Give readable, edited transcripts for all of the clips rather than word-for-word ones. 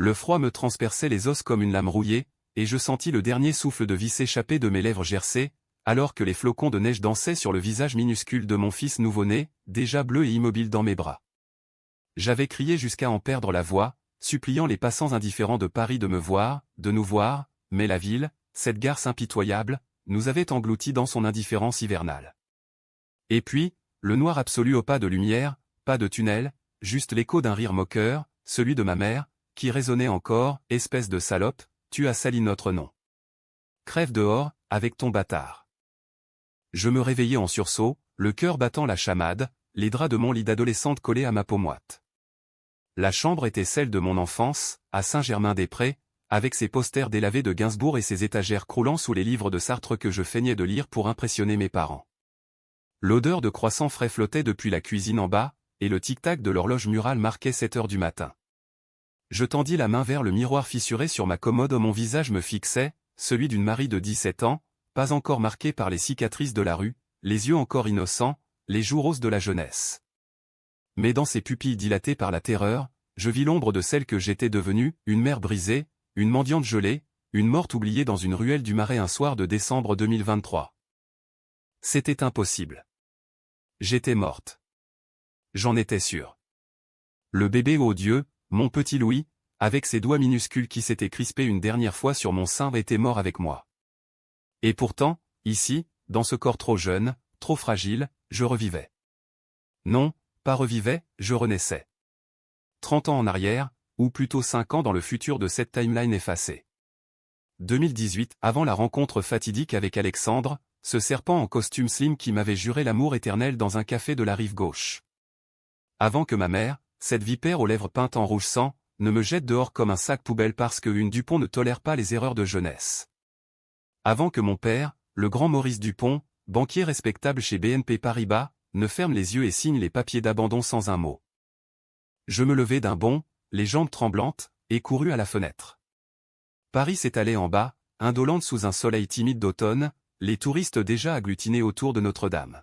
Le froid me transperçait les os comme une lame rouillée, et je sentis le dernier souffle de vie s'échapper de mes lèvres gercées, alors que les flocons de neige dansaient sur le visage minuscule de mon fils nouveau-né, déjà bleu et immobile dans mes bras. J'avais crié jusqu'à en perdre la voix, suppliant les passants indifférents de Paris de me voir, de nous voir, mais la ville, cette gare impitoyable, nous avait engloutis dans son indifférence hivernale. Et puis, le noir absolu au pas de lumière, pas de tunnel, juste l'écho d'un rire moqueur, celui de ma mère, qui résonnait encore, espèce de salope, tu as sali notre nom. Crève dehors, avec ton bâtard. Je me réveillai en sursaut, le cœur battant la chamade, les draps de mon lit d'adolescente collés à ma peau moite. La chambre était celle de mon enfance, à Saint-Germain-des-Prés, avec ses posters délavés de Gainsbourg et ses étagères croulant sous les livres de Sartre que je feignais de lire pour impressionner mes parents. L'odeur de croissants frais flottait depuis la cuisine en bas, et le tic-tac de l'horloge murale marquait 7 heures du matin. Je tendis la main vers le miroir fissuré sur ma commode où mon visage me fixait, celui d'une Marie de 17 ans, pas encore marquée par les cicatrices de la rue, les yeux encore innocents, les joues roses de la jeunesse. Mais dans ses pupilles dilatées par la terreur, je vis l'ombre de celle que j'étais devenue, une mère brisée, une mendiante gelée, une morte oubliée dans une ruelle du Marais un soir de décembre 2023. C'était impossible. J'étais morte. J'en étais sûr. Le bébé odieux, mon petit Louis, avec ses doigts minuscules qui s'étaient crispés une dernière fois sur mon sein était mort avec moi. Et pourtant, ici, dans ce corps trop jeune, trop fragile, je revivais. Non, pas revivais, je renaissais. 30 ans en arrière, ou plutôt 5 ans dans le futur de cette timeline effacée. 2018, avant la rencontre fatidique avec Alexandre, ce serpent en costume slim qui m'avait juré l'amour éternel dans un café de la rive gauche. Avant que ma mère, cette vipère aux lèvres peintes en rouge sang, ne me jette dehors comme un sac poubelle parce que une Dupont ne tolère pas les erreurs de jeunesse. Avant que mon père, le grand Maurice Dupont, banquier respectable chez BNP Paribas, ne ferme les yeux et signe les papiers d'abandon sans un mot. Je me levai d'un bond, les jambes tremblantes, et courus à la fenêtre. Paris s'étalait en bas, indolente sous un soleil timide d'automne, les touristes déjà agglutinés autour de Notre-Dame.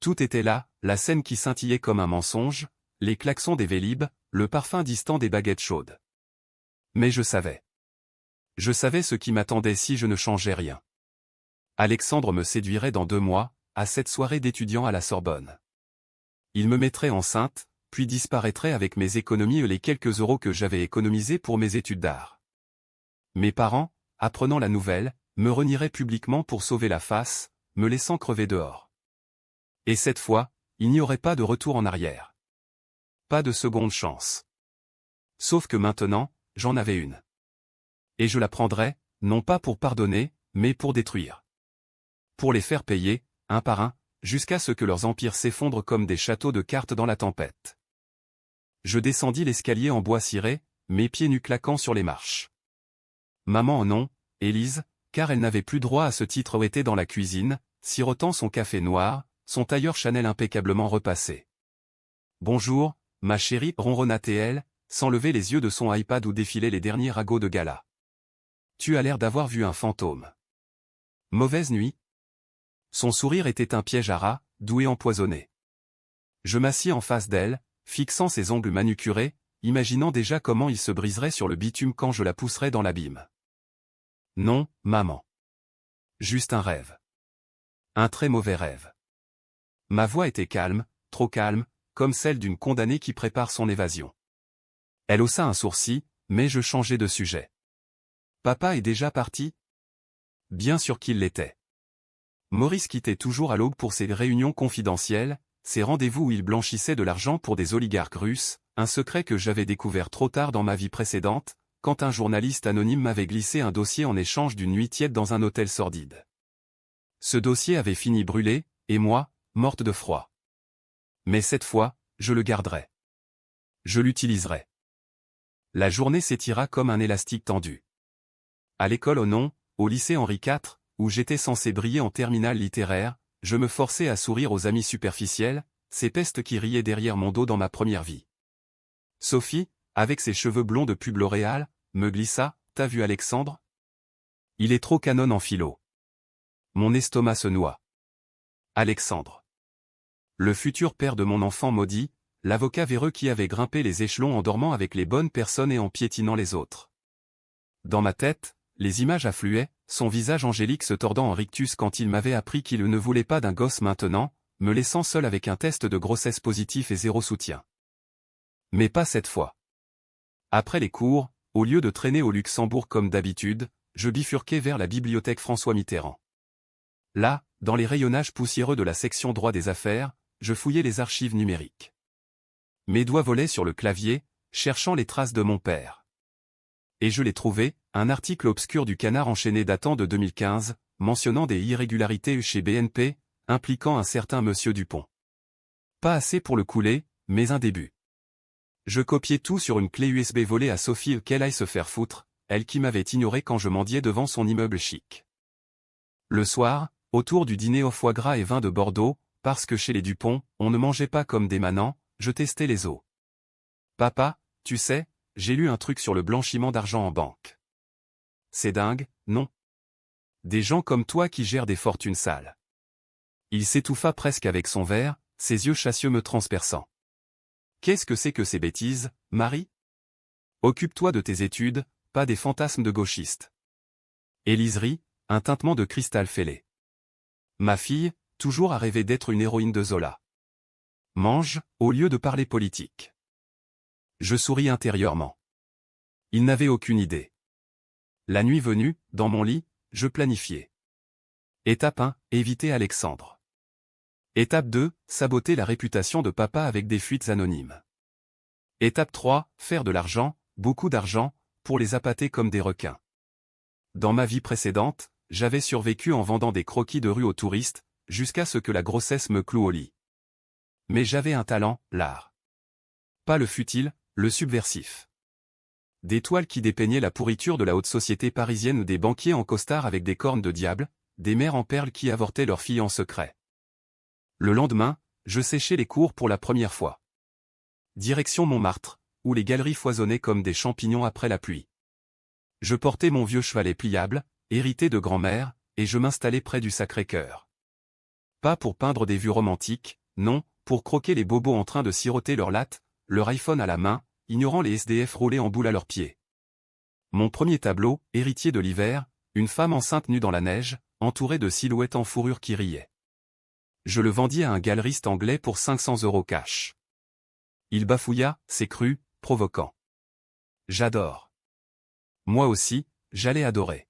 Tout était là, la scène qui scintillait comme un mensonge, les klaxons des Vélib', le parfum distant des baguettes chaudes. Mais je savais. Je savais ce qui m'attendait si je ne changeais rien. Alexandre me séduirait dans 2 mois, à cette soirée d'étudiants à la Sorbonne. Il me mettrait enceinte, puis disparaîtrait avec mes économies et les quelques euros que j'avais économisés pour mes études d'art. Mes parents, apprenant la nouvelle, me renieraient publiquement pour sauver la face, me laissant crever dehors. Et cette fois, il n'y aurait pas de retour en arrière. Pas de seconde chance. Sauf que maintenant, j'en avais une. Et je la prendrais, non pas pour pardonner, mais pour détruire. Pour les faire payer, un par un, jusqu'à ce que leurs empires s'effondrent comme des châteaux de cartes dans la tempête. Je descendis l'escalier en bois ciré, mes pieds nus claquant sur les marches. Maman non, Élise, car elle n'avait plus droit à ce titre était dans la cuisine, sirotant son café noir, son tailleur Chanel impeccablement repassé. Bonjour, ma chérie, ronronna-t-elle, sans lever les yeux de son iPad où défilaient les derniers ragots de gala. Tu as l'air d'avoir vu un fantôme. Mauvaise nuit. Son sourire était un piège à rats, doux et empoisonné. Je m'assis en face d'elle, fixant ses ongles manucurés, imaginant déjà comment ils se briseraient sur le bitume quand je la pousserais dans l'abîme. Non, maman. Juste un rêve. Un très mauvais rêve. Ma voix était calme, trop calme, comme celle d'une condamnée qui prépare son évasion. Elle haussa un sourcil, mais je changeai de sujet. Papa est déjà parti? Bien sûr qu'il l'était. Maurice quittait toujours à l'aube pour ses réunions confidentielles, ses rendez-vous où il blanchissait de l'argent pour des oligarques russes, un secret que j'avais découvert trop tard dans ma vie précédente, quand un journaliste anonyme m'avait glissé un dossier en échange d'une nuit tiède dans un hôtel sordide. Ce dossier avait fini brûlé, et moi, morte de froid. Mais cette fois, je le garderai. Je l'utiliserai. La journée s'étira comme un élastique tendu. À l'école au lycée Henri IV, où j'étais censé briller en terminale littéraire, je me forçais à sourire aux amis superficiels, ces pestes qui riaient derrière mon dos dans ma première vie. Sophie, avec ses cheveux blonds de pub L'Oréal, me glissa, t'as vu Alexandre? Il est trop canon en philo. Mon estomac se noie. Alexandre. Le futur père de mon enfant maudit, l'avocat véreux qui avait grimpé les échelons en dormant avec les bonnes personnes et en piétinant les autres. Dans ma tête, les images affluaient, son visage angélique se tordant en rictus quand il m'avait appris qu'il ne voulait pas d'un gosse maintenant, me laissant seul avec un test de grossesse positif et zéro soutien. Mais pas cette fois. Après les cours, au lieu de traîner au Luxembourg comme d'habitude, je bifurquais vers la bibliothèque François Mitterrand. Là, dans les rayonnages poussiéreux de la section droit des affaires, je fouillais les archives numériques. Mes doigts volaient sur le clavier, cherchant les traces de mon père. Et je l'ai trouvé, un article obscur du Canard enchaîné datant de 2015, mentionnant des irrégularités chez BNP, impliquant un certain monsieur Dupont. Pas assez pour le couler, mais un début. Je copiais tout sur une clé USB volée à Sophie qu'elle aille se faire foutre, elle qui m'avait ignoré quand je mendiais devant son immeuble chic. Le soir, autour du dîner au foie gras et vin de Bordeaux, parce que chez les Dupont, on ne mangeait pas comme des manants, je testais les os. Papa, tu sais, j'ai lu un truc sur le blanchiment d'argent en banque. C'est dingue, non? Des gens comme toi qui gèrent des fortunes sales. Il s'étouffa presque avec son verre, ses yeux chassieux me transperçant. Qu'est-ce que c'est que ces bêtises, Marie? Occupe-toi de tes études, pas des fantasmes de gauchistes. Élise rit, un tintement de cristal fêlé. Ma fille, toujours à rêver d'être une héroïne de Zola. Mange, au lieu de parler politique. Je souris intérieurement. Il n'avait aucune idée. La nuit venue, dans mon lit, je planifiais. Étape 1, éviter Alexandre. Étape 2, saboter la réputation de papa avec des fuites anonymes. Étape 3, faire de l'argent, beaucoup d'argent, pour les appâter comme des requins. Dans ma vie précédente, j'avais survécu en vendant des croquis de rue aux touristes, jusqu'à ce que la grossesse me cloue au lit. Mais j'avais un talent, l'art. Pas le futile, le subversif. Des toiles qui dépeignaient la pourriture de la haute société parisienne ou des banquiers en costard avec des cornes de diable, des mères en perles qui avortaient leurs filles en secret. Le lendemain, je séchais les cours pour la première fois. Direction Montmartre, où les galeries foisonnaient comme des champignons après la pluie. Je portais mon vieux chevalet pliable, hérité de grand-mère, et je m'installais près du Sacré-Cœur. Pas pour peindre des vues romantiques, non, pour croquer les bobos en train de siroter leur latte, leur iPhone à la main, ignorant les SDF roulés en boule à leurs pieds. Mon premier tableau, héritier de l'hiver, une femme enceinte nue dans la neige, entourée de silhouettes en fourrure qui riaient. Je le vendis à un galeriste anglais pour 500 € cash. Il bafouilla, c'est cru, provoquant. J'adore. Moi aussi, j'allais adorer.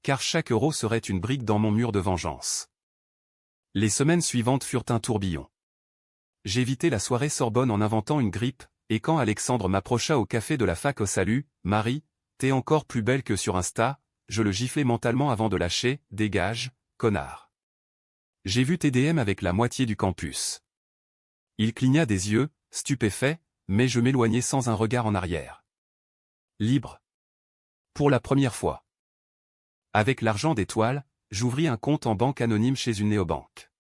Car chaque euro serait une brique dans mon mur de vengeance. Les semaines suivantes furent un tourbillon. J'évitai la soirée Sorbonne en inventant une grippe, et quand Alexandre m'approcha au café de la fac au salut, « Marie, t'es encore plus belle que sur Insta », je le giflai mentalement avant de lâcher, « Dégage, connard ». J'ai vu tes DM avec la moitié du campus. Il cligna des yeux, stupéfait, mais je m'éloignai sans un regard en arrière. Libre. Pour la première fois. Avec l'argent des toiles, j'ouvris un compte en banque anonyme chez une néobanque.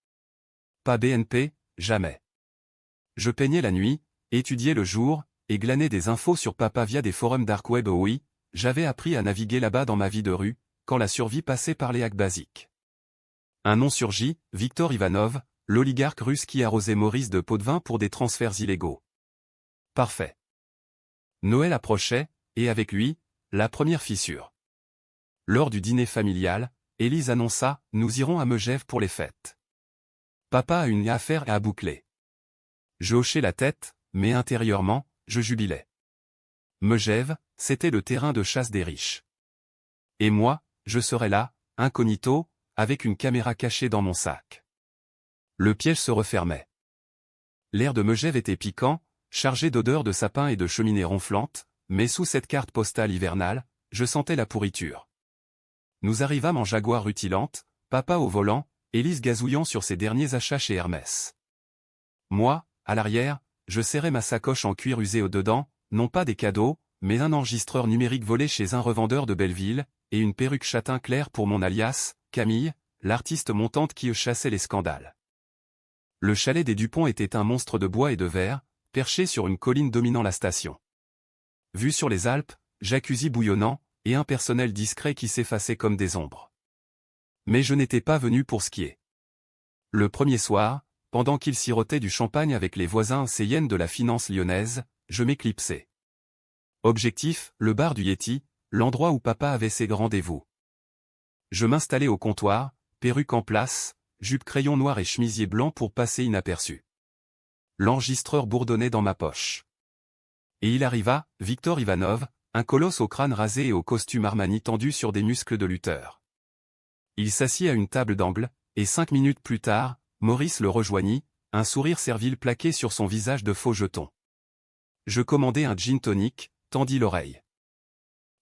Pas BNP, jamais. Je peignais la nuit, étudiais le jour, et glanais des infos sur papa via des forums dark web. Oui, j'avais appris à naviguer là-bas dans ma vie de rue, quand la survie passait par les hacks basiques. Un nom surgit, Viktor Ivanov, l'oligarque russe qui arrosait Maurice de pots de vin pour des transferts illégaux. Parfait. Noël approchait, et avec lui, la première fissure. Lors du dîner familial, Élise annonça, nous irons à Megève pour les fêtes. Papa a une affaire à boucler. Je hochai la tête, mais intérieurement, je jubilais. Megève, c'était le terrain de chasse des riches. Et moi, je serais là, incognito, avec une caméra cachée dans mon sac. Le piège se refermait. L'air de Megève était piquant, chargé d'odeurs de sapin et de cheminées ronflantes, mais sous cette carte postale hivernale, je sentais la pourriture. Nous arrivâmes en Jaguar rutilante, papa au volant, Élise gazouillant sur ses derniers achats chez Hermès. Moi, à l'arrière, je serrais ma sacoche en cuir usé au dedans, non pas des cadeaux, mais un enregistreur numérique volé chez un revendeur de Belleville, et une perruque châtain clair pour mon alias, Camille, l'artiste montante qui chassait les scandales. Le chalet des Dupont était un monstre de bois et de verre, perché sur une colline dominant la station. Vu sur les Alpes, jacuzzi bouillonnant, et un personnel discret qui s'effaçait comme des ombres. Mais je n'étais pas venu pour skier. Le premier soir, pendant qu'il sirotait du champagne avec les voisins séyennes de la finance lyonnaise, je m'éclipsais. Objectif, le bar du Yeti, l'endroit où papa avait ses rendez-vous. Je m'installais au comptoir, perruque en place, jupe crayon noir et chemisier blanc pour passer inaperçu. L'enregistreur bourdonnait dans ma poche. Et il arriva, Victor Ivanov, un colosse au crâne rasé et au costume Armani tendu sur des muscles de lutteur. Il s'assit à une table d'angle, et 5 minutes plus tard, Maurice le rejoignit, un sourire servile plaqué sur son visage de faux jeton. Je commandai un gin tonic, tendis l'oreille.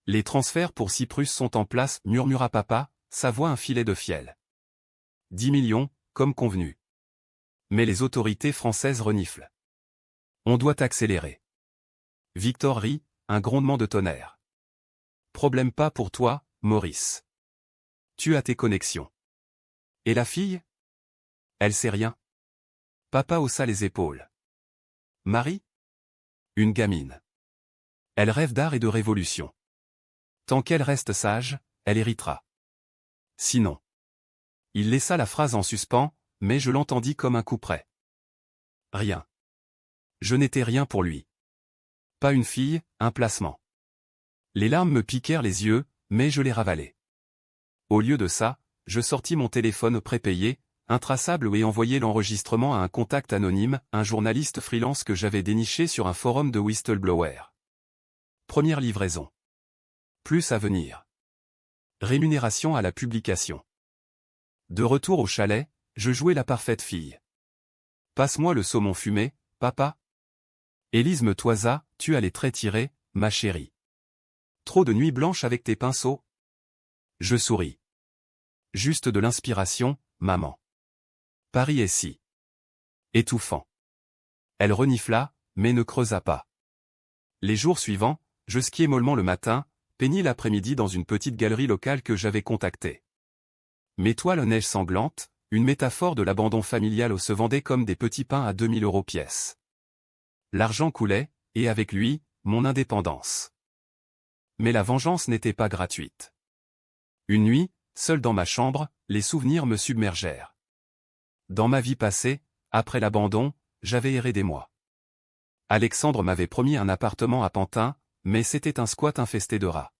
Les transferts pour Cyprus sont en place, murmura papa, sa voix un filet de fiel. 10 millions, comme convenu. Mais les autorités françaises reniflent. On doit accélérer. Victor rit, un grondement de tonnerre. Problème pas pour toi, Maurice. Tu as tes connexions. Et la fille? Elle sait rien. Papa haussa les épaules. Marie? Une gamine. Elle rêve d'art et de révolution. Tant qu'elle reste sage, elle héritera. Sinon. Il laissa la phrase en suspens, mais je l'entendis comme un coup près. Rien. Je n'étais rien pour lui. Pas une fille, un placement. Les larmes me piquèrent les yeux, mais je les ravalai. Au lieu de ça, je sortis mon téléphone prépayé, intraçable et envoyai l'enregistrement à un contact anonyme, un journaliste freelance que j'avais déniché sur un forum de whistleblower. Première livraison. Plus à venir. Rémunération à la publication. De retour au chalet, je jouais la parfaite fille. Passe-moi le saumon fumé, papa. Élise me toisa, tu as les traits tirés, ma chérie. Trop de nuits blanches avec tes pinceaux? Je souris. Juste de l'inspiration, maman. Paris est si étouffant. Elle renifla, mais ne creusa pas. Les jours suivants, je skiais mollement le matin, peignis l'après-midi dans une petite galerie locale que j'avais contactée. Mes toiles neige sanglante, une métaphore de l'abandon familial se vendaient comme des petits pains à 2000 € pièce. L'argent coulait, et avec lui, mon indépendance. Mais la vengeance n'était pas gratuite. Une nuit, seul dans ma chambre, les souvenirs me submergèrent. Dans ma vie passée, après l'abandon, j'avais erré des mois. Alexandre m'avait promis un appartement à Pantin, mais c'était un squat infesté de rats.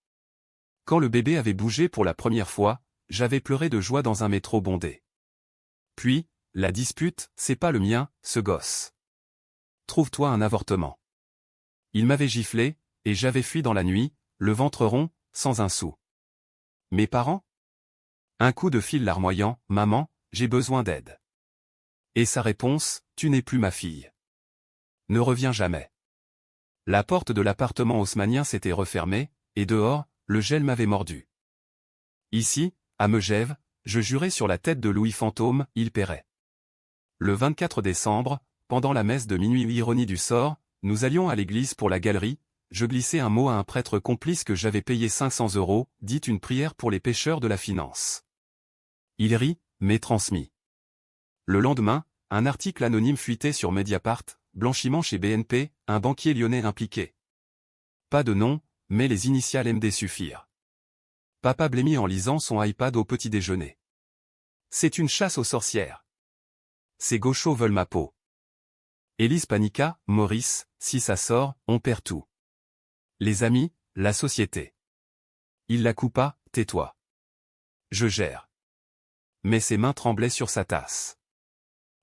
Quand le bébé avait bougé pour la première fois, j'avais pleuré de joie dans un métro bondé. Puis, la dispute, c'est pas le mien, ce gosse. Trouve-toi un avortement. Il m'avait giflé, et j'avais fui dans la nuit, le ventre rond, sans un sou. Mes parents? Un coup de fil larmoyant, maman, j'ai besoin d'aide. Et sa réponse, tu n'es plus ma fille. Ne reviens jamais. La porte de l'appartement haussmannien s'était refermée, et dehors, le gel m'avait mordu. Ici, à Megève, je jurais sur la tête de Louis Fantôme, il paierait. Le 24 décembre, pendant la messe de minuit, ironie du sort, nous allions à l'église pour la galerie, je glissai un mot à un prêtre complice que j'avais payé 500 €, dit une prière pour les pécheurs de la finance. Il rit, mais transmis. Le lendemain, un article anonyme fuitait sur Mediapart, blanchiment chez BNP, un banquier lyonnais impliqué. Pas de nom, mais les initiales MD suffirent. Papa blêmit en lisant son iPad au petit déjeuner. C'est une chasse aux sorcières. Ces gauchos veulent ma peau. Élise paniqua, Maurice, si ça sort, on perd tout. Les amis, la société. Il la coupa, tais-toi. Je gère. Mais ses mains tremblaient sur sa tasse.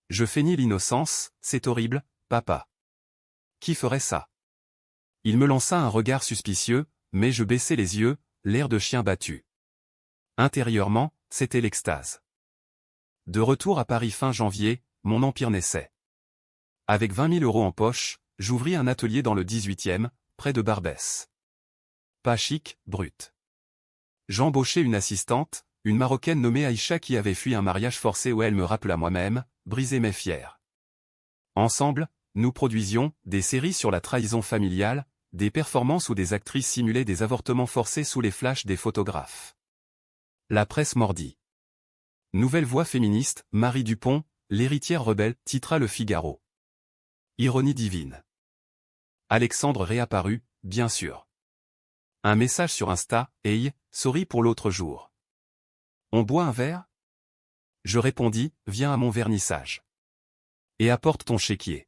Je feignis l'innocence, c'est horrible, papa. Qui ferait ça? Il me lança un regard suspicieux, mais je baissai les yeux, l'air de chien battu. Intérieurement, c'était l'extase. De retour à Paris fin janvier, mon empire naissait. Avec 20 000 € en poche, j'ouvris un atelier dans le 18e, près de Barbès. Pas chic, brut. J'embauchai une assistante, une Marocaine nommée Aïcha qui avait fui un mariage forcé où elle me rappela moi-même, brisé mais fier. Ensemble, nous produisions des séries sur la trahison familiale, des performances où des actrices simulaient des avortements forcés sous les flashs des photographes. La presse mordit. Nouvelle voix féministe, Marie Dupont, l'héritière rebelle, titra Le Figaro. Ironie divine. Alexandre réapparut, bien sûr. Un message sur Insta, hey, sorry pour l'autre jour. On boit un verre? Je répondis, viens à mon vernissage. Et apporte ton chéquier.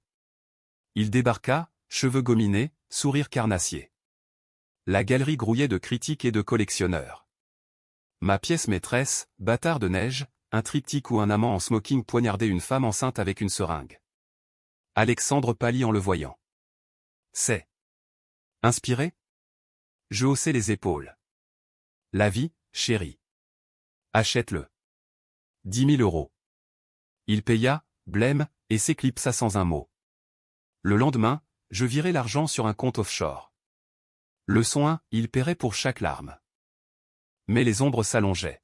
Il débarqua, cheveux gominés, sourire carnassier. La galerie grouillait de critiques et de collectionneurs. Ma pièce maîtresse, bâtard de neige, un triptyque où un amant en smoking poignardait une femme enceinte avec une seringue. Alexandre pâlit en le voyant. C'est inspiré? Je haussai les épaules. La vie, chérie. Achète-le. 10 000 €. Il paya, blême, et s'éclipsa sans un mot. Le lendemain, je virai l'argent sur un compte offshore. Leçon 1, il paierait pour chaque larme. Mais les ombres s'allongeaient.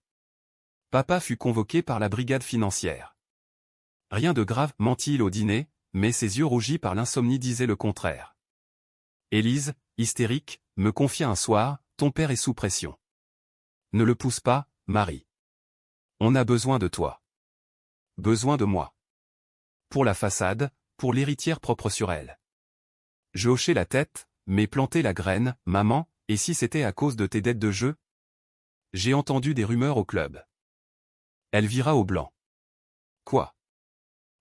Papa fut convoqué par la brigade financière. Rien de grave, mentit-il au dîner, mais ses yeux rougis par l'insomnie disaient le contraire. Élise, hystérique, me confia un soir, ton père est sous pression. Ne le pousse pas, Marie. On a besoin de toi. Besoin de moi. Pour la façade, pour l'héritière propre sur elle. Je hochai la tête, mais plantai la graine, maman, et si c'était à cause de tes dettes de jeu? J'ai entendu des rumeurs au club. Elle vira au blanc. Quoi?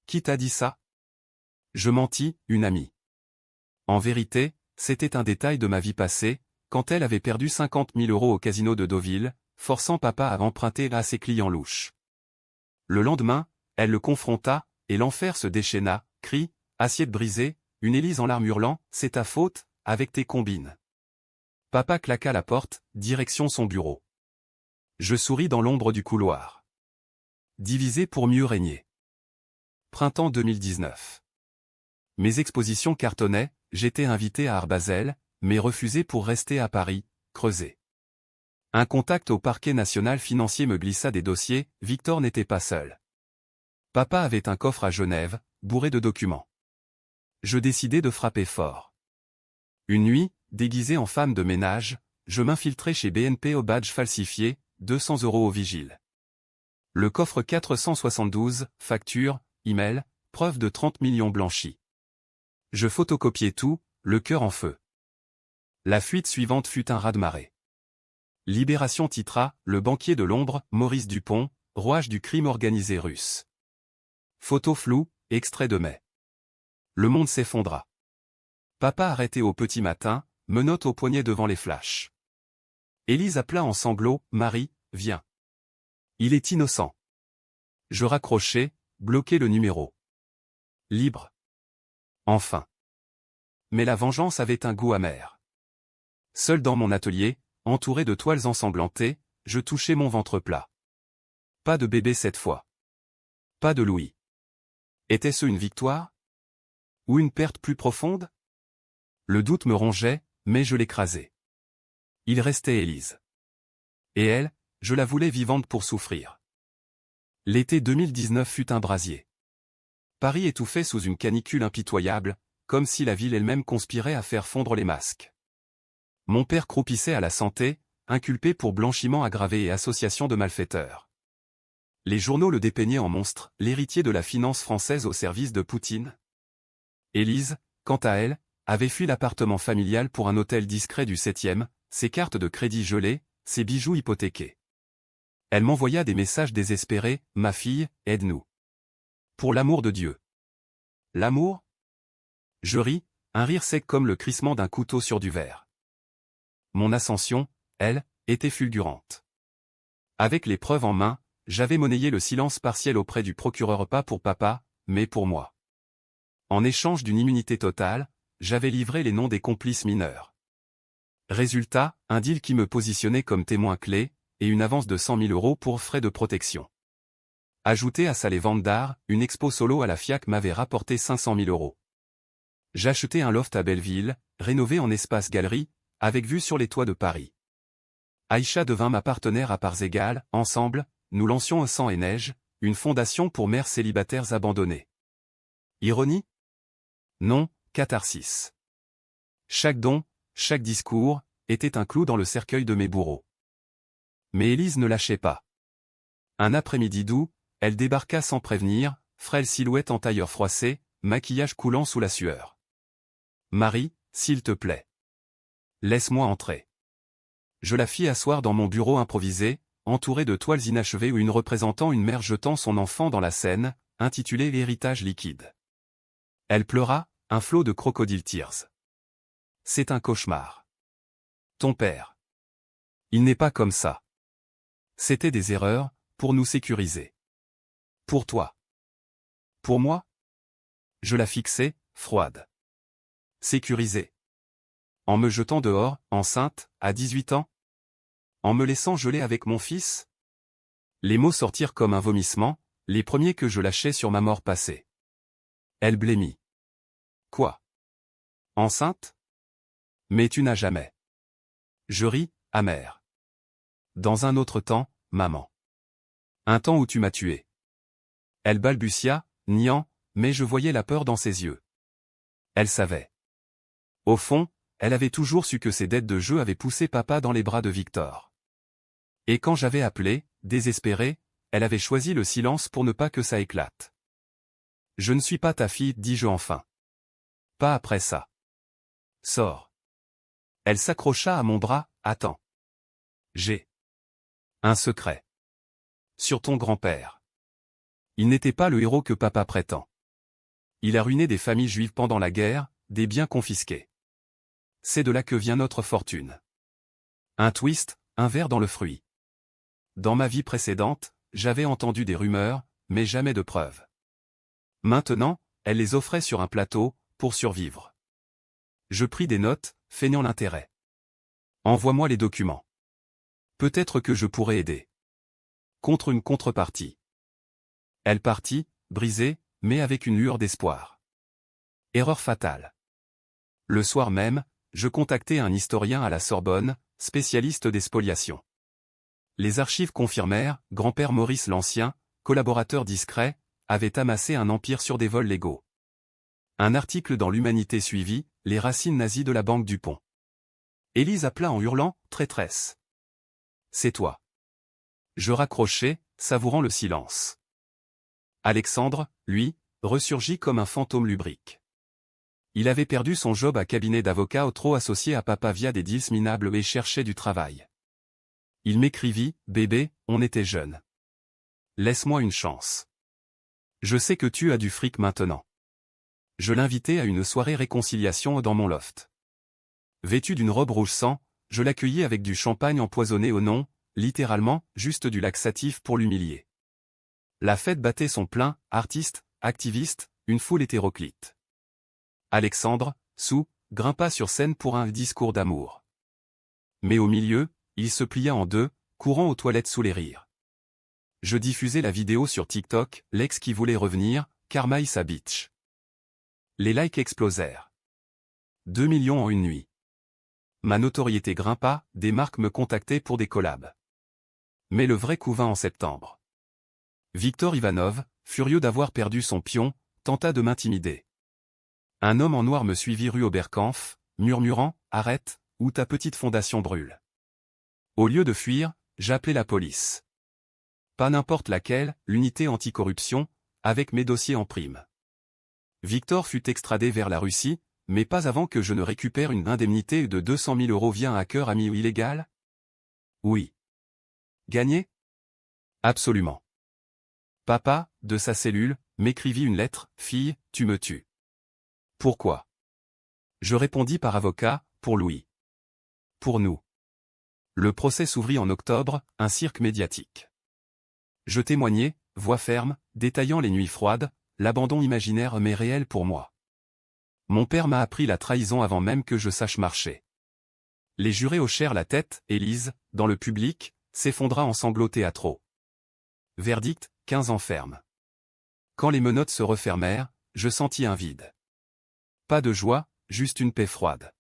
Qui t'a dit ça? Je mentis, une amie. En vérité, c'était un détail de ma vie passée, quand elle avait perdu 50 000 € au casino de Deauville, forçant papa à emprunter à ses clients louches. Le lendemain, elle le confronta, et l'enfer se déchaîna, cris, assiette brisée, une Élise en larmes hurlant, c'est ta faute, avec tes combines. Papa claqua la porte, direction son bureau. Je souris dans l'ombre du couloir. Diviser pour mieux régner. Printemps 2019. Mes expositions cartonnaient, j'étais invité à Art Basel, mais refusé pour rester à Paris, Creuset. Un contact au parquet national financier me glissa des dossiers, Victor n'était pas seul. Papa avait un coffre à Genève, bourré de documents. Je décidai de frapper fort. Une nuit, déguisé en femme de ménage, je m'infiltrai chez BNP au badge falsifié, 200 € au vigile. Le coffre 472, facture, email, preuve de 30 millions blanchis. Je photocopiai tout, le cœur en feu. La fuite suivante fut un raz-de-marée. Libération titra, le banquier de l'ombre, Maurice Dupont, rouage du crime organisé russe. Photo floue, extrait de mai. Le monde s'effondra. Papa arrêté au petit matin, menottes au poignet devant les flashs. Élise appela en sanglots, Marie, viens. Il est innocent. Je raccrochai, bloquai le numéro. Libre. Enfin. Mais la vengeance avait un goût amer. Seul dans mon atelier, entouré de toiles ensanglantées, je touchais mon ventre plat. Pas de bébé cette fois. Pas de Louis. Était-ce une victoire? Ou une perte plus profonde? Le doute me rongeait, mais je l'écrasais. Il restait Élise. Et elle, je la voulais vivante pour souffrir. L'été 2019 fut un brasier. Paris étouffait sous une canicule impitoyable, comme si la ville elle-même conspirait à faire fondre les masques. Mon père croupissait à la santé, inculpé pour blanchiment aggravé et association de malfaiteurs. Les journaux le dépeignaient en monstre, l'héritier de la finance française au service de Poutine. Élise, quant à elle, avait fui l'appartement familial pour un hôtel discret du 7e, ses cartes de crédit gelées, ses bijoux hypothéqués. Elle m'envoya des messages désespérés, ma fille, aide-nous. Pour l'amour de Dieu. L'amour? Je ris, un rire sec comme le crissement d'un couteau sur du verre. Mon ascension, elle, était fulgurante. Avec les preuves en main, j'avais monnayé le silence partiel auprès du procureur pas pour papa, mais pour moi. En échange d'une immunité totale, j'avais livré les noms des complices mineurs. Résultat, un deal qui me positionnait comme témoin clé, et une avance de 100 000 € pour frais de protection. Ajouté à ça les ventes d'art, une expo solo à la FIAC m'avait rapporté 500 000 €. J'achetais un loft à Belleville, rénové en espace galerie, avec vue sur les toits de Paris. Aïcha devint ma partenaire à parts égales, ensemble, nous lancions au sang et neige, une fondation pour mères célibataires abandonnées. Ironie? Non, catharsis. Chaque don, chaque discours, était un clou dans le cercueil de mes bourreaux. Mais Élise ne lâchait pas. Un après-midi doux, elle débarqua sans prévenir, frêle silhouette en tailleur froissé, maquillage coulant sous la sueur. Marie, s'il te plaît. Laisse-moi entrer. Je la fis asseoir dans mon bureau improvisé, entouré de toiles inachevées où une représentant une mère jetant son enfant dans la Seine, intitulée L'héritage liquide. Elle pleura, un flot de crocodile tears. C'est un cauchemar. Ton père. Il n'est pas comme ça. C'était des erreurs, pour nous sécuriser. Pour toi. Pour moi? Je la fixais, froide. Sécurisée. En me jetant dehors, enceinte, à 18 ans? En me laissant geler avec mon fils? Les mots sortirent comme un vomissement, les premiers que je lâchais sur ma mort passée. Elle blêmit. Quoi? Enceinte? Mais tu n'as jamais. Je ris, amer. Dans un autre temps, maman. Un temps où tu m'as tué. Elle balbutia, niant, mais je voyais la peur dans ses yeux. Elle savait. Au fond, elle avait toujours su que ses dettes de jeu avaient poussé papa dans les bras de Victor. Et quand j'avais appelé, désespéré, elle avait choisi le silence pour ne pas que ça éclate. Je ne suis pas ta fille, dis-je enfin. Pas après ça. Sors. Elle s'accrocha à mon bras, attends. J'ai un secret. Sur ton grand-père. Il n'était pas le héros que papa prétend. Il a ruiné des familles juives pendant la guerre, des biens confisqués. C'est de là que vient notre fortune. Un twist, un verre dans le fruit. Dans ma vie précédente, j'avais entendu des rumeurs, mais jamais de preuves. Maintenant, elle les offrait sur un plateau, pour survivre. Je pris des notes, feignant l'intérêt. Envoie-moi les documents. Peut-être que je pourrais aider. Contre une contrepartie. Elle partit, brisée, mais avec une lueur d'espoir. Erreur fatale. Le soir même, je contactai un historien à la Sorbonne, spécialiste des spoliations. Les archives confirmèrent, grand-père Maurice l'Ancien, collaborateur discret, avait amassé un empire sur des vols légaux. Un article dans l'Humanité suivit, les racines nazies de la banque Dupont. Élise appela en hurlant, traîtresse. C'est toi. Je raccrochai, savourant le silence. Alexandre, lui, ressurgit comme un fantôme lubrique. Il avait perdu son job à cabinet d'avocat trop associé à papa via des deals minables et cherchait du travail. Il m'écrivit, bébé, on était jeunes. Laisse-moi une chance. Je sais que tu as du fric maintenant. Je l'invitai à une soirée réconciliation dans mon loft. Vêtu d'une robe rouge sang, je l'accueillis avec du champagne empoisonné au nom, littéralement, juste du laxatif pour l'humilier. La fête battait son plein, artistes, activistes, une foule hétéroclite. Alexandre, sous, grimpa sur scène pour un discours d'amour. Mais au milieu, il se plia en deux, courant aux toilettes sous les rires. Je diffusai la vidéo sur TikTok, l'ex qui voulait revenir, Karmaï sa bitch. Les likes explosèrent. 2 millions en une nuit. Ma notoriété grimpa, des marques me contactaient pour des collabs. Mais le vrai coup vint en septembre. Victor Ivanov, furieux d'avoir perdu son pion, tenta de m'intimider. Un homme en noir me suivit rue Oberkampf, murmurant « Arrête, ou ta petite fondation brûle ». Au lieu de fuir, j'appelai la police. Pas n'importe laquelle, l'unité anticorruption, avec mes dossiers en prime. Victor fut extradé vers la Russie, mais pas avant que je ne récupère une indemnité de 200 000 € via un hacker ami illégal? Oui. Gagné? Absolument. Papa, de sa cellule, m'écrivit une lettre, « Fille, tu me tues. » Pourquoi? Je répondis par avocat, pour Louis. Pour nous. Le procès s'ouvrit en octobre, un cirque médiatique. Je témoignai, voix ferme, détaillant les nuits froides, l'abandon imaginaire mais réel pour moi. Mon père m'a appris la trahison avant même que je sache marcher. Les jurés hochèrent la tête, Élise, dans le public, s'effondra en sanglots théâtraux. Verdict, 15 ans ferme. Quand les menottes se refermèrent, je sentis un vide. Pas de joie, juste une paix froide.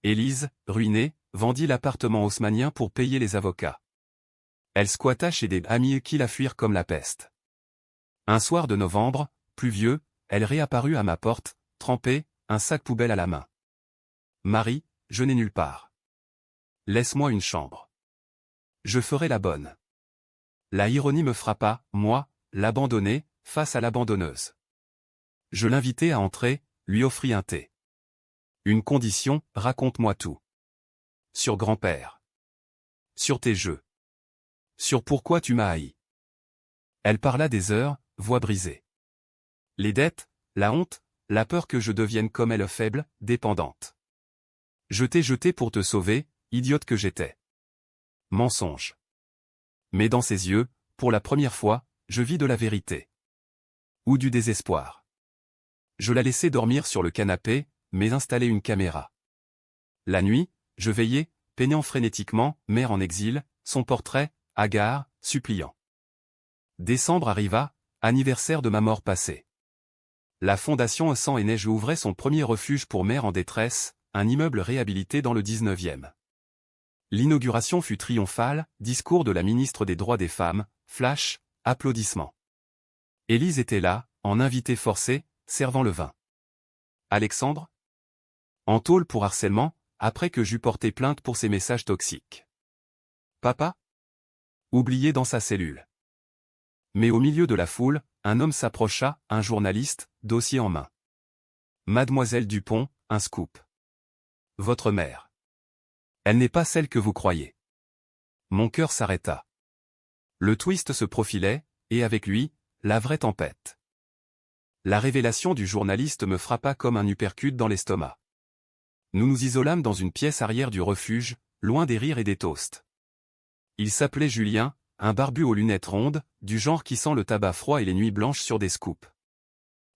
Élise, ruinée, vendit l'appartement haussmannien pour payer les avocats. Elle squatta chez des amis qui la fuirent comme la peste. Un soir de novembre, pluvieux, elle réapparut à ma porte, trempée, un sac poubelle à la main. Marie, je n'ai nulle part. Laisse-moi une chambre. Je ferai la bonne. La ironie me frappa, moi, l'abandonné, face à l'abandonneuse. Je l'invitai à entrer, lui offris un thé. Une condition, raconte-moi tout. Sur grand-père. Sur tes jeux. Sur pourquoi tu m'as haï. Elle parla des heures, voix brisée. Les dettes, la honte, la peur que je devienne comme elle, faible, dépendante. Je t'ai jeté pour te sauver, idiote que j'étais. Mensonge. Mais dans ses yeux, pour la première fois, je vis de la vérité. Ou du désespoir. Je la laissai dormir sur le canapé, mais installai une caméra. La nuit, je veillais, peignant frénétiquement, mère en exil, son portrait, hagard, suppliant. Décembre arriva, anniversaire de ma mort passée. La fondation Sang et Neige ouvrait son premier refuge pour mères en détresse, un immeuble réhabilité dans le 19e. L'inauguration fut triomphale, discours de la ministre des Droits des Femmes, flash, applaudissements. Élise était là, en invitée forcée, servant le vin. Alexandre? En tôle pour harcèlement, après que j'eus porté plainte pour ses messages toxiques. Papa? Oublié dans sa cellule. Mais au milieu de la foule, un homme s'approcha, un journaliste, dossier en main. Mademoiselle Dupont, un scoop. Votre mère. Elle n'est pas celle que vous croyez. Mon cœur s'arrêta. Le twist se profilait, et avec lui, la vraie tempête. La révélation du journaliste me frappa comme un uppercut dans l'estomac. Nous nous isolâmes dans une pièce arrière du refuge, loin des rires et des toasts. Il s'appelait Julien, un barbu aux lunettes rondes, du genre qui sent le tabac froid et les nuits blanches sur des scoops.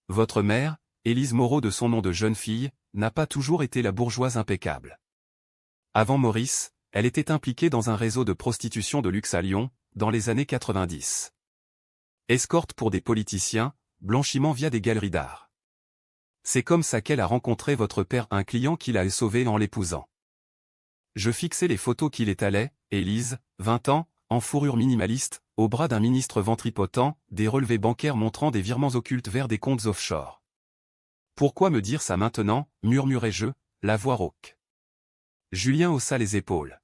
Votre mère, Élise Moreau de son nom de jeune fille, n'a pas toujours été la bourgeoise impeccable. Avant Maurice, elle était impliquée dans un réseau de prostitution de luxe à Lyon, dans les années 90. Escorte pour des politiciens, blanchiment via des galeries d'art. C'est comme ça qu'elle a rencontré votre père, un client qui l'a sauvé en l'épousant. Je fixai les photos qu'il étalait, Élise, 20 ans, en fourrure minimaliste, au bras d'un ministre ventripotent, des relevés bancaires montrant des virements occultes vers des comptes offshore. Pourquoi me dire ça maintenant, murmurai-je, la voix rauque. Julien haussa les épaules.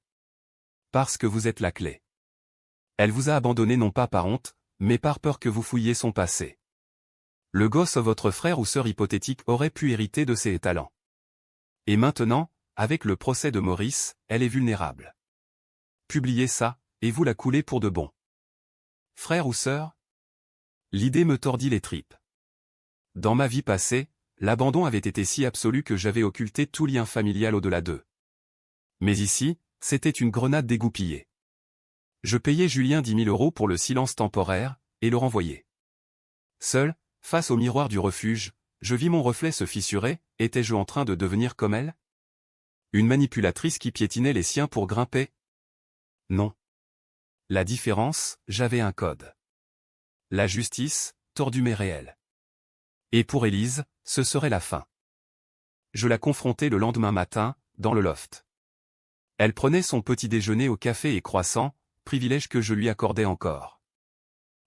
Parce que vous êtes la clé. Elle vous a abandonné non pas par honte, mais par peur que vous fouilliez son passé. Le gosse votre frère ou sœur hypothétique aurait pu hériter de ses talents. Et maintenant, avec le procès de Maurice, elle est vulnérable. Publiez ça, et vous la coulez pour de bon. Frère ou sœur? L'idée me tordit les tripes. Dans ma vie passée, l'abandon avait été si absolu que j'avais occulté tout lien familial au-delà d'eux. Mais ici, c'était une grenade dégoupillée. Je payai Julien 10 000 € pour le silence temporaire, et le renvoyai. Seul, face au miroir du refuge, je vis mon reflet se fissurer, étais-je en train de devenir comme elle? Une manipulatrice qui piétinait les siens pour grimper? Non. La différence, j'avais un code. La justice, tordue mais réelle. Et pour Élise, ce serait la fin. Je la confrontai le lendemain matin, dans le loft. Elle prenait son petit déjeuner au café et croissant, privilège que je lui accordais encore.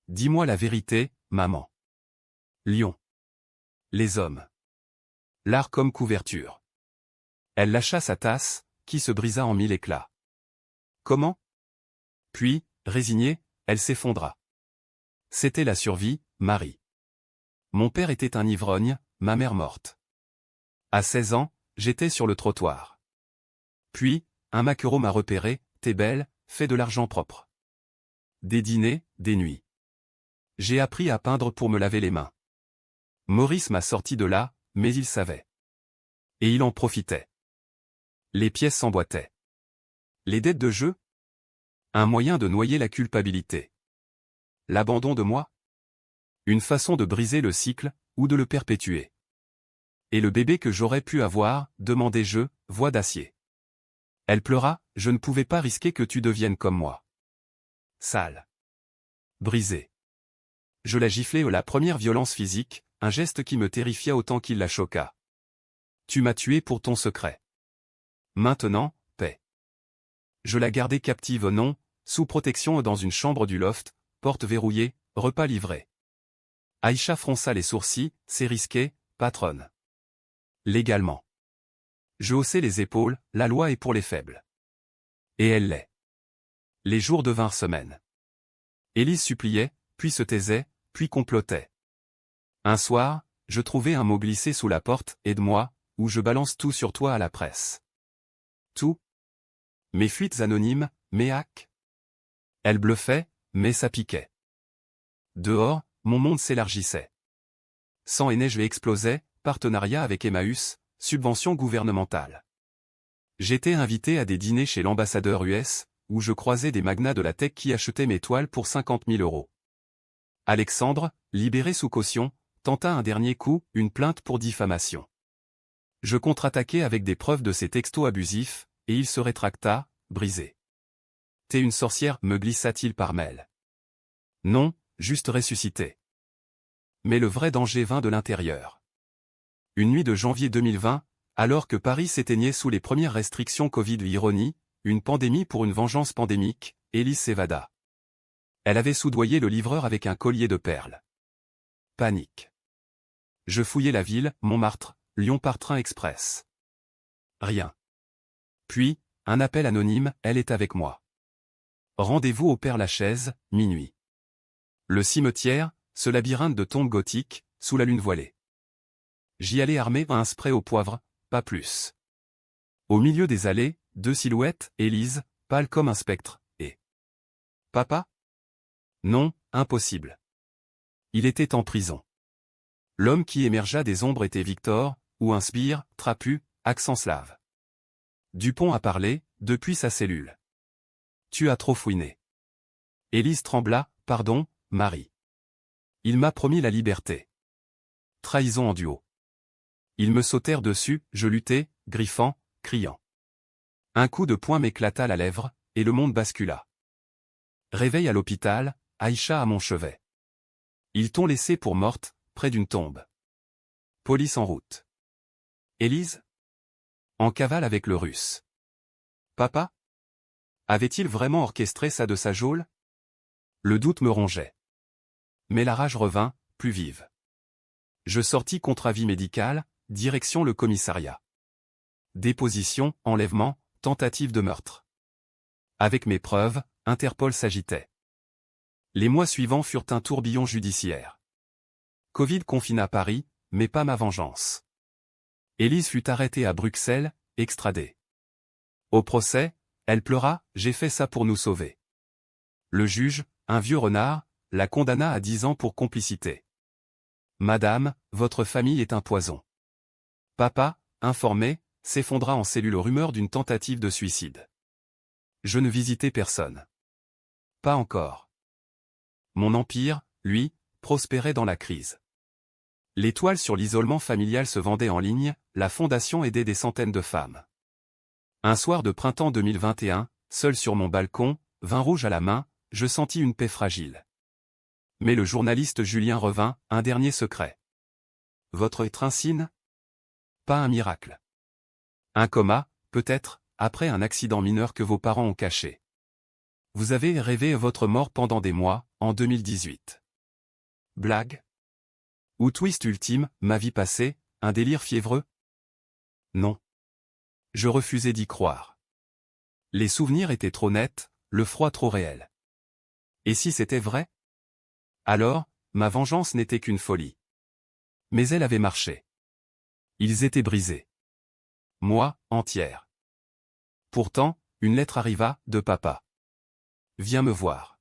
Dis-moi la vérité, maman. Lion. Les hommes. L'art comme couverture. Elle lâcha sa tasse, qui se brisa en 1000 éclats. Comment? Puis, résignée, elle s'effondra. C'était la survie, Marie. Mon père était un ivrogne, ma mère morte. À 16 ans, j'étais sur le trottoir. Puis, un maquereau m'a repéré, t'es belle, fais de l'argent propre. Des dîners, des nuits. J'ai appris à peindre pour me laver les mains. Maurice m'a sorti de là, mais il savait. Et il en profitait. Les pièces s'emboîtaient. Les dettes de jeu? Un moyen de noyer la culpabilité. L'abandon de moi? Une façon de briser le cycle, ou de le perpétuer. Et le bébé que j'aurais pu avoir, demandai-je, voix d'acier. Elle pleura, je ne pouvais pas risquer que tu deviennes comme moi. Sale. Brisée. Je la giflai la première violence physique, un geste qui me terrifia autant qu'il la choqua. Tu m'as tué pour ton secret. Maintenant, paix. Je la gardai captive non, sous protection dans une chambre du loft, porte verrouillée, repas livré. Aïcha fronça les sourcils, c'est risqué, patronne. Légalement. Je haussai les épaules, la loi est pour les faibles. Et elle l'est. Les jours devinrent semaines. Élise suppliait, puis se taisait, puis complotait. Un soir, je trouvai un mot glissé sous la porte, aide-moi, ou je balance tout sur toi à la presse. Tout? Mes fuites anonymes, mes hacks? Elle bluffait, mais ça piquait. Dehors, mon monde s'élargissait. Sang et neige explosaient, partenariat avec Emmaüs, subvention gouvernementale. J'étais invité à des dîners chez l'ambassadeur US, où je croisais des magnats de la tech qui achetaient mes toiles pour 50 000 €. Alexandre, libéré sous caution, tenta un dernier coup, une plainte pour diffamation. Je contre-attaquai avec des preuves de ses textos abusifs, et il se rétracta, brisé. « T'es une sorcière » me glissa-t-il par mail. Non, juste ressuscité. Mais le vrai danger vint de l'intérieur. Une nuit de janvier 2020, alors que Paris s'éteignait sous les premières restrictions Covid, ironie, une pandémie pour une vengeance pandémique, Élise s'évada. Elle avait soudoyé le livreur avec un collier de perles. Panique. Je fouillai la ville, Montmartre, Lyon par train express. Rien. Puis, un appel anonyme, elle est avec moi. Rendez-vous au Père-Lachaise, minuit. Le cimetière, ce labyrinthe de tombes gothiques, sous la lune voilée. J'y allais armé à un spray au poivre, pas plus. Au milieu des allées, deux silhouettes, Élise, pâle comme un spectre, et... Papa? Non, impossible. Il était en prison. L'homme qui émergea des ombres était Victor, ou un sbire, trapu, accent slave. Dupont a parlé, depuis sa cellule. Tu as trop fouiné. Élise trembla, pardon, Marie. Il m'a promis la liberté. Trahison en duo. Ils me sautèrent dessus, je luttai, griffant, criant. Un coup de poing m'éclata la lèvre, et le monde bascula. Réveil à l'hôpital, Aïcha à mon chevet. Ils t'ont laissé pour morte, près d'une tombe. Police en route. Élise? En cavale avec le Russe. Papa? Avait-il vraiment orchestré ça de sa geôle? Le doute me rongeait. Mais la rage revint, plus vive. Je sortis contre avis médical, direction le commissariat. Déposition, enlèvement, tentative de meurtre. Avec mes preuves, Interpol s'agitait. Les mois suivants furent un tourbillon judiciaire. Covid confina Paris, mais pas ma vengeance. Élise fut arrêtée à Bruxelles, extradée. Au procès, elle pleura, j'ai fait ça pour nous sauver. Le juge, un vieux renard, la condamna à 10 ans pour complicité. Madame, votre famille est un poison. Papa, informé, s'effondra en cellule rumeur d'une tentative de suicide. Je ne visitais personne. Pas encore. Mon empire, lui, prospérait dans la crise. Les toiles sur l'isolement familial se vendaient en ligne, la fondation aidait des centaines de femmes. Un soir de printemps 2021, seul sur mon balcon, vin rouge à la main, je sentis une paix fragile. Mais le journaliste Julien revint, un dernier secret. Votre étreincine? Pas un miracle. Un coma, peut-être, après un accident mineur que vos parents ont caché. Vous avez rêvé votre mort pendant des mois, en 2018. Blague? Ou twist ultime, ma vie passée, un délire fiévreux? Non. Je refusais d'y croire. Les souvenirs étaient trop nets, le froid trop réel. Et si c'était vrai? Alors, ma vengeance n'était qu'une folie. Mais elle avait marché. Ils étaient brisés. Moi, entière. Pourtant, une lettre arriva, de papa. Viens me voir.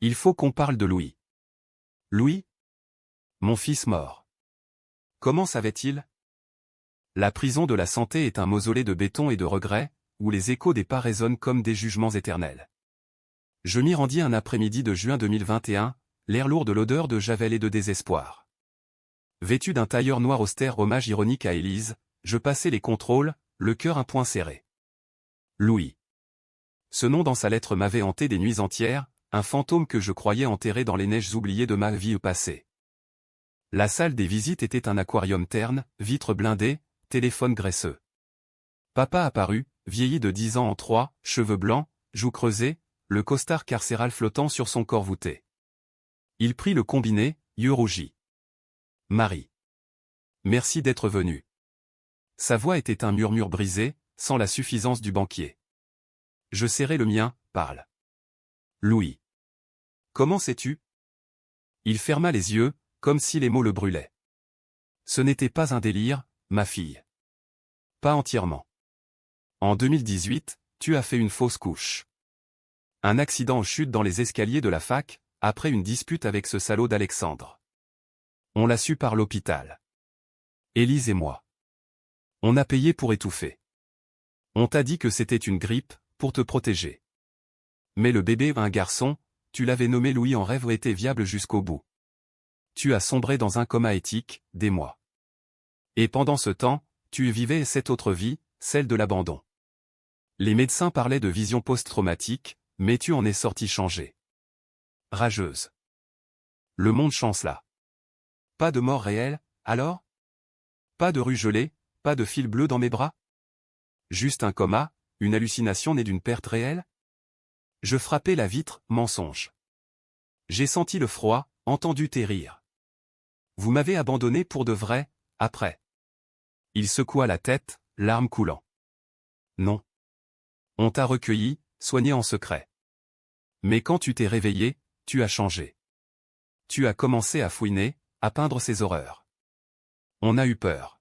Il faut qu'on parle de Louis. Louis? Mon fils mort. Comment savait-il? La prison de la santé est un mausolée de béton et de regrets, où les échos des pas résonnent comme des jugements éternels. Je m'y rendis un après-midi de juin 2021, l'air lourd de l'odeur de javel et de désespoir. Vêtu d'un tailleur noir austère, hommage ironique à Élise, je passai les contrôles, le cœur un point serré. Louis. Ce nom dans sa lettre m'avait hanté des nuits entières, un fantôme que je croyais enterré dans les neiges oubliées de ma vie passée. La salle des visites était un aquarium terne, vitres blindées, téléphone graisseux. Papa apparut, vieilli de 10 ans en 3, cheveux blancs, joues creusées, le costard carcéral flottant sur son corps voûté. Il prit le combiné, yeux rougis. Marie. Merci d'être venue. Sa voix était un murmure brisé, sans la suffisance du banquier. Je serrai le mien, parle. Louis. Comment sais-tu? Il ferma les yeux, comme si les mots le brûlaient. Ce n'était pas un délire, ma fille. Pas entièrement. En 2018, tu as fait une fausse couche. Un accident en chute dans les escaliers de la fac, après une dispute avec ce salaud d'Alexandre. On l'a su par l'hôpital. Élise et moi. On a payé pour étouffer. On t'a dit que c'était une grippe, pour te protéger. Mais le bébé, un garçon, tu l'avais nommé Louis en rêve, était viable jusqu'au bout. Tu as sombré dans un coma éthique, des mois. Et pendant ce temps, tu vivais cette autre vie, celle de l'abandon. Les médecins parlaient de vision post-traumatique, mais tu en es sorti changé. Rageuse. Le monde chancela. Pas de mort réelle, alors? Pas de rue gelée, pas de fil bleu dans mes bras? Juste un coma, une hallucination née d'une perte réelle? Je frappais la vitre, mensonge. J'ai senti le froid, entendu tes rires. Vous m'avez abandonné pour de vrai, après. Il secoua la tête, larmes coulant. Non. On t'a recueilli, soigné en secret. Mais quand tu t'es réveillé, tu as changé. Tu as commencé à fouiner, à peindre ses horreurs. On a eu peur.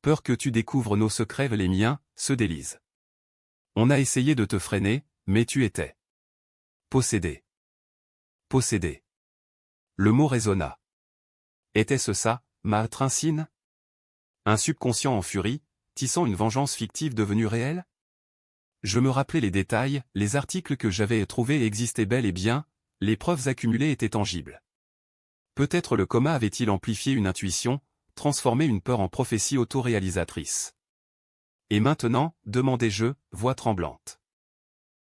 Peur que tu découvres nos secrets, les miens, ceux d'Élise. On a essayé de te freiner, mais tu étais possédé. Possédé. Le mot résonna. Était-ce ça, ma Trincine? Un subconscient en furie, tissant une vengeance fictive devenue réelle? Je me rappelais les détails, les articles que j'avais trouvés existaient bel et bien, les preuves accumulées étaient tangibles. Peut-être le coma avait-il amplifié une intuition, transformé une peur en prophétie autoréalisatrice. Et maintenant, demandai-je, voix tremblante.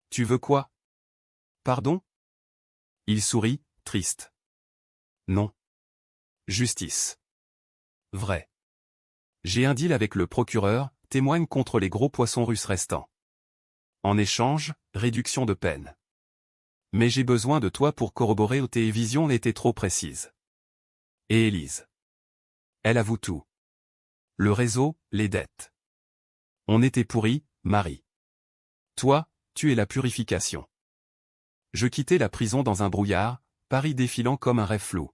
Tu veux quoi? Pardon? Il sourit, triste. Non. Justice. Vrai. J'ai un deal avec le procureur, témoigne contre les gros poissons russes restants. En échange, réduction de peine. Mais j'ai besoin de toi pour corroborer où tes visions étaient trop précises. Et Élise. Elle avoue tout. Le réseau, les dettes. On était pourris, Marie. Toi, tu es la purification. Je quittais la prison dans un brouillard, Paris défilant comme un rêve flou.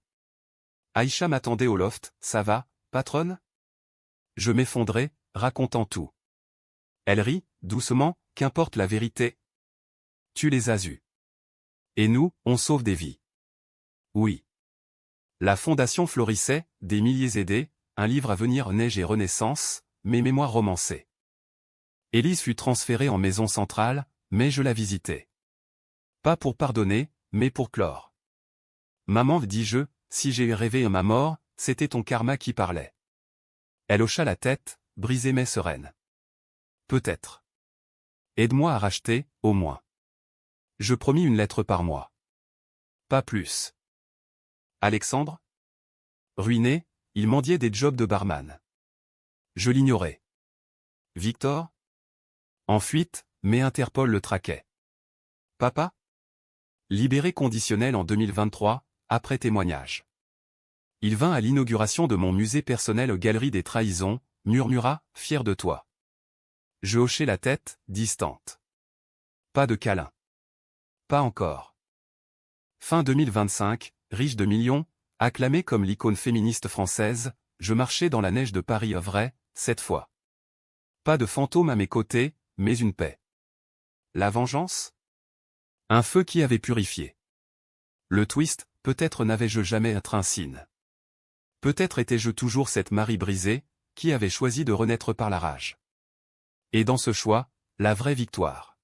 Aïcha m'attendait au loft, ça va, patronne? Je m'effondrais, racontant tout. Elle rit, doucement, qu'importe la vérité. Tu les as eus. Et nous, on sauve des vies. Oui. La fondation florissait, des milliers aidés, un livre à venir, Neige et Renaissance, mes mémoires romancées. Élise fut transférée en maison centrale, mais je la visitais. Pas pour pardonner, mais pour clore. Maman, dis-je, si j'ai rêvé ma mort, c'était ton karma qui parlait. Elle hocha la tête, brisée mais sereine. Peut-être. Aide-moi à racheter, au moins. Je promis une lettre par mois. Pas plus. Alexandre? Ruiné, il mendiait des jobs de barman. Je l'ignorais. Victor? En fuite, mais Interpol le traquait. Papa? Libéré conditionnel en 2023, après témoignage. Il vint à l'inauguration de mon musée personnel aux Galeries des Trahisons, murmura, fier de toi. Je hochai la tête, distante. Pas de câlin. Pas encore. Fin 2025, riche de millions, acclamé comme l'icône féministe française, je marchais dans la neige de Paris vrai, cette fois. Pas de fantôme à mes côtés, mais une paix. La vengeance? Un feu qui avait purifié. Le twist, peut-être n'avais-je jamais être un signe. Peut-être étais-je toujours cette Marie brisée, qui avait choisi de renaître par la rage. Et dans ce choix, la vraie victoire.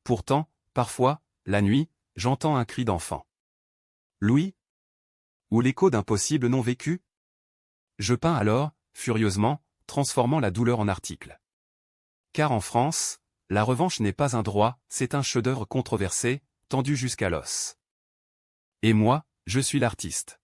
Pourtant, parfois, la nuit, j'entends un cri d'enfant. Louis? Ou l'écho d'un possible non vécu? Je peins alors, furieusement, transformant la douleur en article. Car en France, la revanche n'est pas un droit, c'est un chef-d'œuvre controversé, tendu jusqu'à l'os. Et moi, je suis l'artiste.